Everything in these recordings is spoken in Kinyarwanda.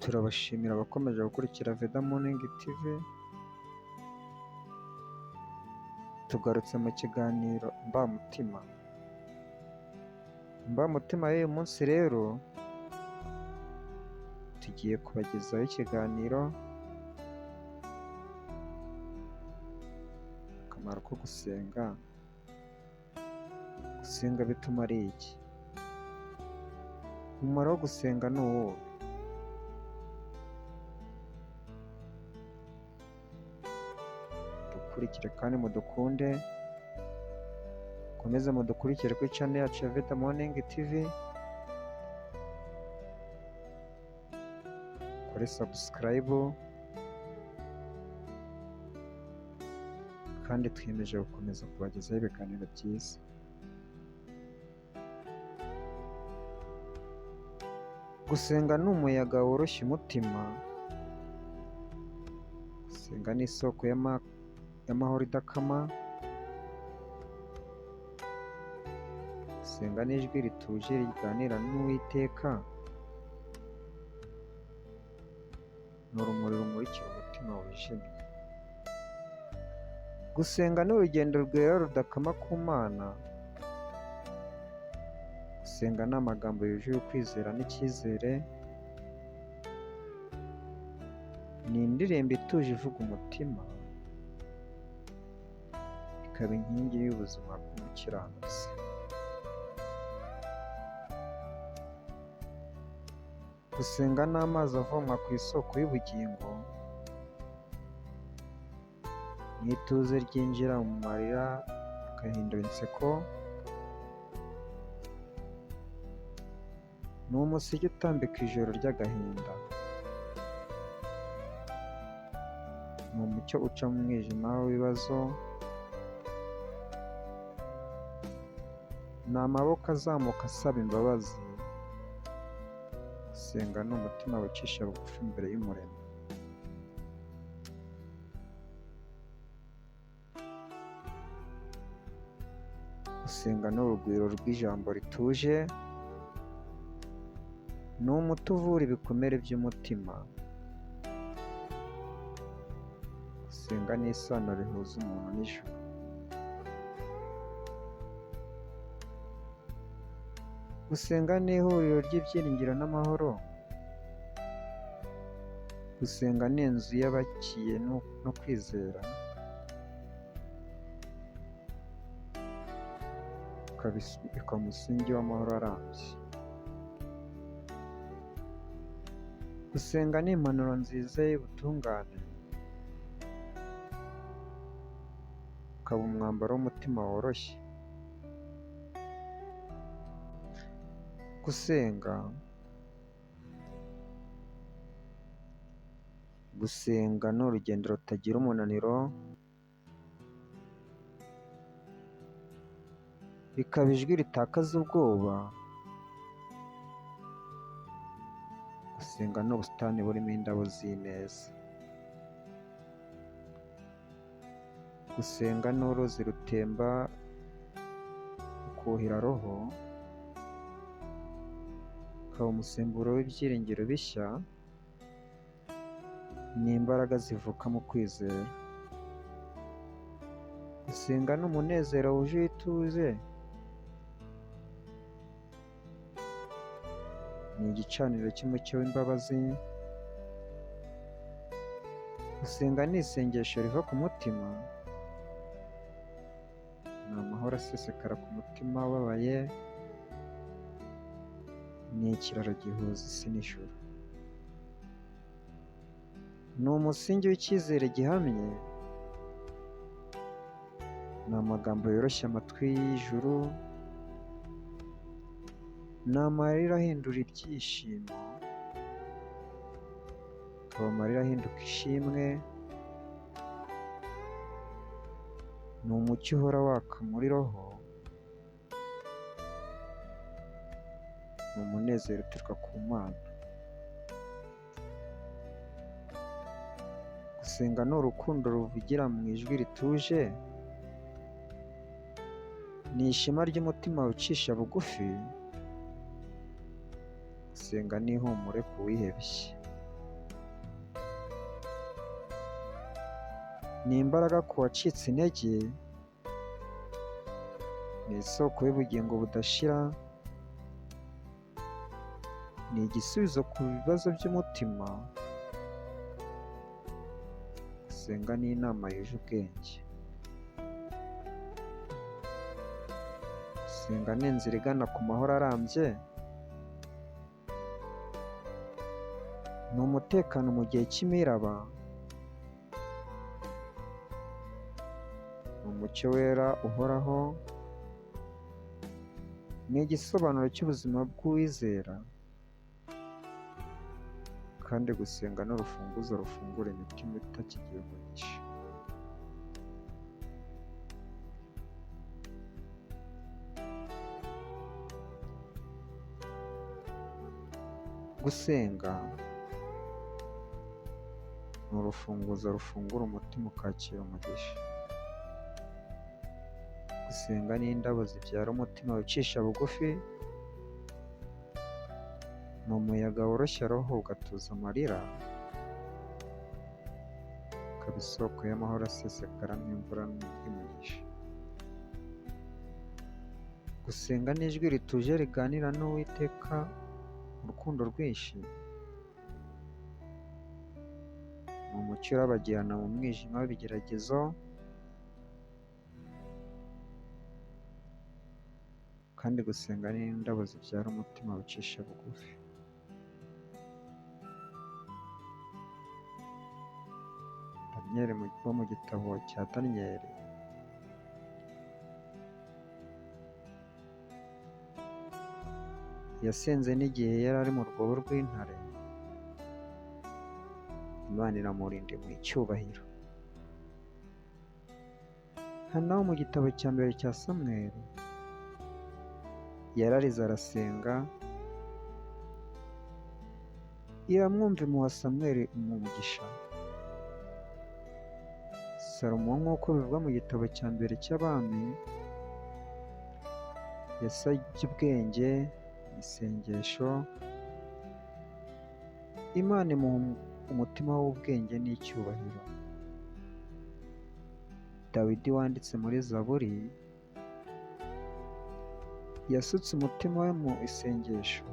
turabashimira abakomeje gukurikira Veda Morning TV, tugarutse mu kiganiro mbamutima. Mbamutima y'uyu munsi rero tugiye kubagezaho ikiganiro akamaro ko gusenga. Gusenga bituma ari iki? Umumaro wo gusenga ni uwuhe? Dukurikire kandi mudukunde, mukomeze mudukurikire kuri channel yacu ya Veda Morning TV, kuri subscribe kandi twiyemeje gukomeza kubagezaho ibiganiro byiza. Gusenga ni umuyaga woroshya umutima. Gusenga ni isoko y'amahoro idakama. Gusenga ni ijwi rituje riganira n'Uwiteka. Ni urumuri rumurikira umutima wijimye. Gusenga ni urugendo rwera rudakama ku Mana. Gusenga ni amagambo yuzuye ukwizera n'icyizere. Ni indirimbo ituje ivuga umutima, ikaba inkingi y'ubuzima bw'umukiranutsi. Gusenga ni amazi avomwa ku isoko y'ubugingo. Ni ituze ryinjira mu marira agahindura inseko. Ni umusigi utambika ijoro ry'agahinda. Ni umucyo uca mu mwijima w'ibibazo. Ni amaboko azamuka asaba imbabazi. Gusenga ni umutima wicisha bugufi imbere y'Umuremyi. Gusenga ni urugwiro rw'ijambo rituje. Ni umuti uvura ibikomere by'umutima. Gusenga ni isano rihuza umuntu n'ijuru. Gusenga ni ihuriro ry'ibyiringiro n'amahoro. Gusenga ni inzu y'abakiye no kwizera. Ikaba umusingi w'amahoro arambye. Gusenga ni impanuro nziza y'ubutungane. Ukaba umwambaro w'umutima woroshye. Gusenga ni urugendo rutagira umunaniro. Bikaba ijwi ritakaza ubwoba. Gusenga ni ubusitani burimo indabo z'ineza. Gusenga ni uruzi rutemba rukuhira roho. Ukaba umusemburo w'ibyiringiro bishya. Ni imbaraga zivuka mu kwizera. Gusenga ni umunezero wuje ituze. Ni igicaniro cy'umucyo w'imbabazi. Gusenga ni isengesho riva ku mutima. Ni amahoro asesekara ku mutima ubabaye. Ni ikiraro gihuza isi n'ijuru. Ni umusingi w'icyizere gihamye. Ni amagambo yoroshya amatwi y'ijuru. Ni amarira ahindura ibyishimo. Akaba amarira ahinduka ishimwe. Ni umucyo uhora waka muri roho. Ni umunezero uturuka ku Mana. Gusenga ni urukundo ruvugira mu ijwi rituje. Ni ishema ry'umutima wicisha bugufi. Gusenga ni ihumure ku wihebye. ni imbaraga ku wacitse intege, ni isoko y'ubugingo budashira, ni igisubizo ku bibazo by'umutima. Gusenga ni inama yuje ubwenge. Gusenga ni inzira igana ku mahoro arambye, ni umutekano mu gihe cy'imiraba, ni umucyo wera uhoraho, ni igisobanuro cy'ubuzima bw'uwizera, kandi gusenga ni urufunguzo rufungura imitima itakigira umugisha. Gusenga ni urufunguzo rufungura umutima ukakira umugisha. Gusenga ni indabo zibyara umutima wicisha bugufi, ni umuyaga woroshya roho ugatuza amarira, ukaba isoko y'amahoro asesekara nk'imvura y'umugisha. Gusenga ni ijwi rituje riganira n'Uwiteka mu rukundo rwinshi, ni umucyo urabagirana mu mwijima w'ibigeragezo, kandi gusenga ni indabo zibyara umutima wicisha bugufi. Daniyeli wo mu gitabo cya Daniyeli yasenze n'igihe yari ari mu rwobo rw'intare, Imana iramurinda imuha icyubahiro. Hana wo mu gitabo cya mbere cya Samweli yararize arasenga, iramwumva imuha Samweli umugisha. Salomo nk'uko bivugwa mu gitabo cya mbere cy'Abami yasabye ubwenge, isengesho, Imana imuha umutima w'ubwenge n'icyubahiro. Dawidi wanditse muri Zaburi yasutse umutima we mu isengesho,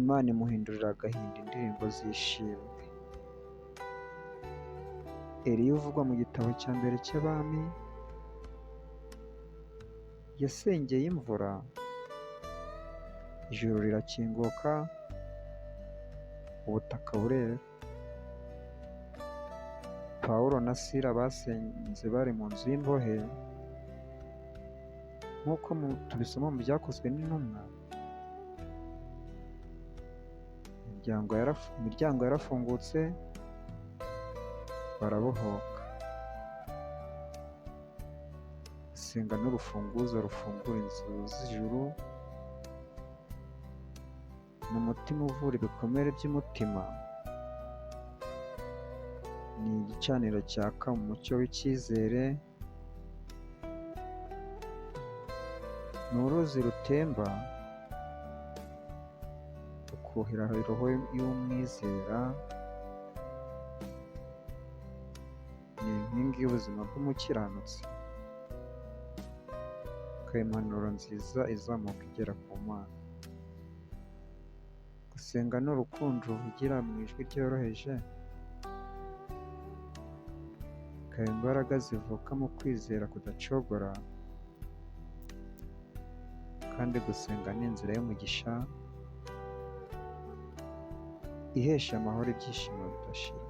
Imana imuhindurira agahinda indirimbo z'ishimwe. Eliya uvugwa mu gitabo cya mbere cy'Abami yasengeye imvura, ijuru rirakinguka, ubutaka burera. Pawulo na Sila basenze bari mu nzu y'imbohe, nk'uko tubisoma mu Byakozwe n'Intumwa. Imiryango yarafungutse, barabohoka. Gusenga n'urufunguzo rufungura inzu z'ijuru, ni umutima uvura ibikomere by'umutima, ni igicaniro cyaka mu mucyo w'icyizere, ni uruzi rutemba rukuhira roho y'umwizera, ni inkingi y'ubuzima bw'umukiranutsi, ikaba impanuro nziza izamuka igera ku Mana. Gusenga ni urukundo ruvugira mu ijwi ryoroheje, ikaba imbaraga zivuka mu kwizera kudacogora, kandi gusenga ni inzira y'umugisha ihesha amahoro ibyishimo bidashira.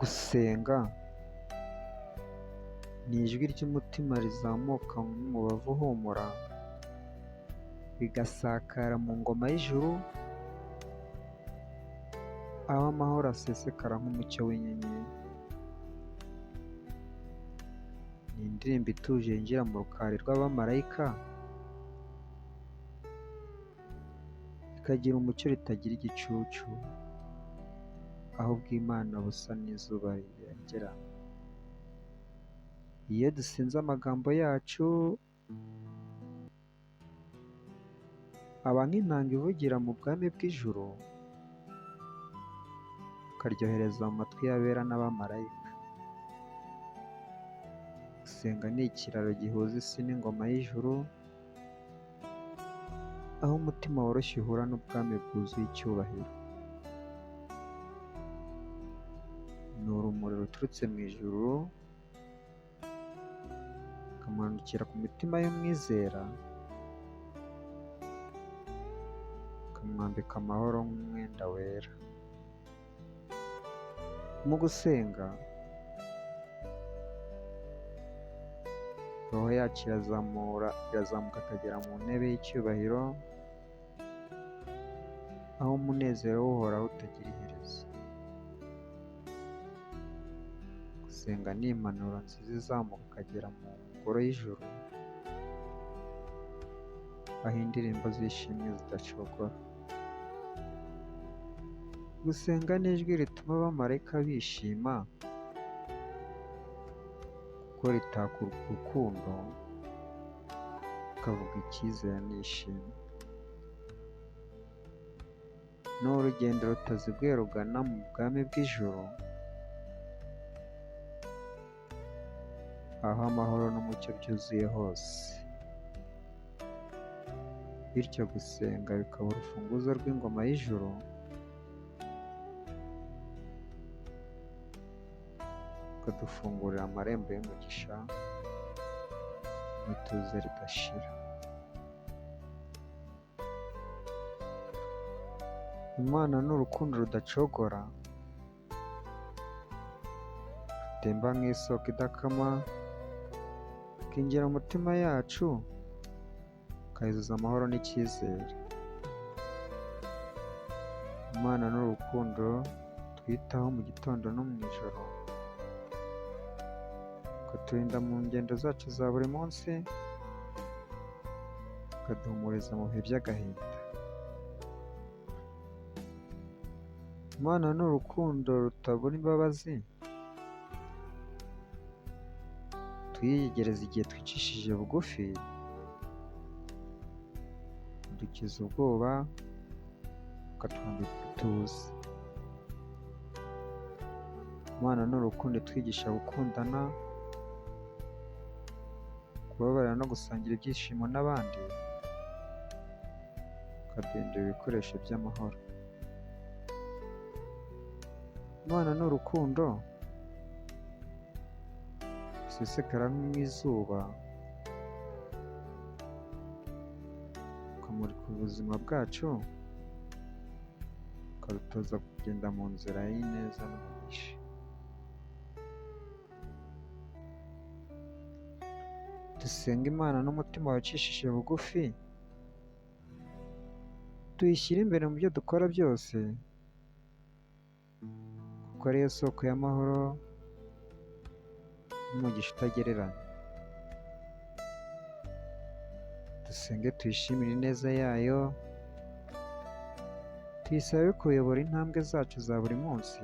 Gusenga ni ijwi ry'umutima rizamuka nk'umubavu uhumura, bigasakara mu ngoma y'ijuru, aho amahoro asesekara nk'umucyo w'inyenyeri. Ni indirimbo ituje yinjira mu rukari rw'abamarayika, ikagira umucyo ritagira igicucu, aho bw'Imana busa n'izuba rirengera. Iyo dusenze amagambo yacu aba nk'inanga ivugira mu bwami bw'ijuru, akaryohereza mu matwi y'abera n'abamarayika. Gusenga ni ikiraro gihuza isi n'ingoma y'ijuru, aho umutima woroshye uhura n'ubwami bwuzuye icyubahiro. Ni urumuri ruturutse mu ijuru, rukamanukira ku mitima y'umwizera, rukamwambika amahoro nk'umwenda wera. Mu gusenga, roho yacu irazamuka akagera mu ntebe y'icyubahiro, aho umunezero w'uhoraho utagira iherezo. Gusenga ni impanuro nziza izamuka ikagera mu ngoro y'ijuru, aho indirimbo z'ishimwe zidacogora. Gusenga ni ijwi rituma abamarayika bishima, kuko ritaka urukundo, rukavuga icyizere n'ishimwe. Ni urugendo rutaziguye rugana mu bwami bw'ijuru, aho amahoro n'umucyo byuzuye hose. Bityo gusenga bikaba urufunguzo rw'ingoma y'ijuru, rukadufungurira amarembo y'umugisha n'ituze ridashira. Imana ni urukundo rudacogora, rutemba nk'isoko idakama, rukinjira mu mitima yacu, rukayizuza amahoro n'icyizere. Imana ni urukundo twitaho mu gitondo no mu ijoro, rukaturinda mu ngendo zacu za buri munsi, rukaduhumuriza mu bihe by'agahinda. Imana ni urukundo rutabura imbabazi, tuyiyegereza igihe twicishije bugufi, rudukiza ubwoba, rukatwambika ituze. Imana ni urukundo itwigisha gukundana, kubabarira no gusangira ibyishimo n'abandi, rukaduhindura ibikoresho by'amahoro. Imana ni urukundo rusesekara nk'izuba, rukamurika ubuzima bwacu, rukadutoza kugenda mu nzira y'ineza n'umugisha. Dusenga Imana n'umutima wacishije bugufi, tuyishyire imbere mu byo dukora byose, kuko ariyo soko y'amahoro n'umugisha utagereranywa. Dusenge tuyishimire ineza yayo, tuyisabe kuyobora intambwe zacu za buri munsi,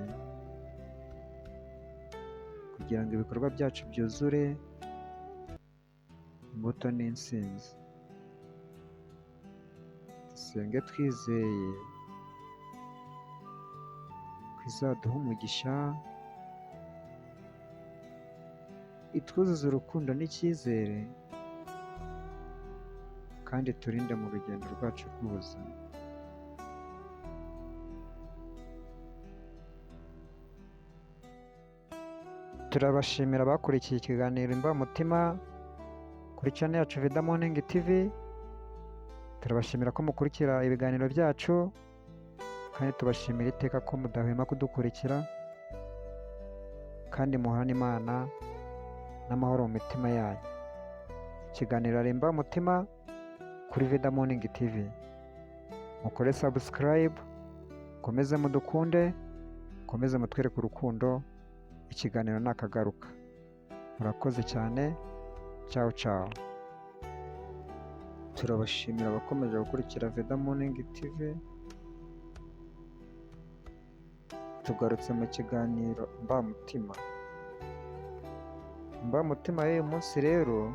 kugira ngo ibikorwa byacu byuzure imbuto n'intsinzi. Dusenge twizeye ko izaduha umugisha, itwuzuza urukundo n'icyizere, kandi turinde mu rugendo rwacu rw'ubuzima. Turabashimira abakurikiye ikiganiro Imbamutima kuri channel yacu Vida Morning TV. Turabashimira ko mukurikira ibiganiro byacu, kandi tubashimira iteka ko mudahwema kudukurikira, kandi muhorana Imana n'amahoro mu mitima yanyu. Ikiganiro ari Imbamutima kuri Vida Morning TV. Mukore subscribe, mukomeze mudukunde, mukomeze mutwereke urukundo. Ikiganiro nakagaruka. Murakoze cyane. Ciao ciao. Turabashimira abakomeje gukurikira Vida Morning TV. Tugarutse mu kiganiro Imbamutima. Imbamutima y'uyu munsi rero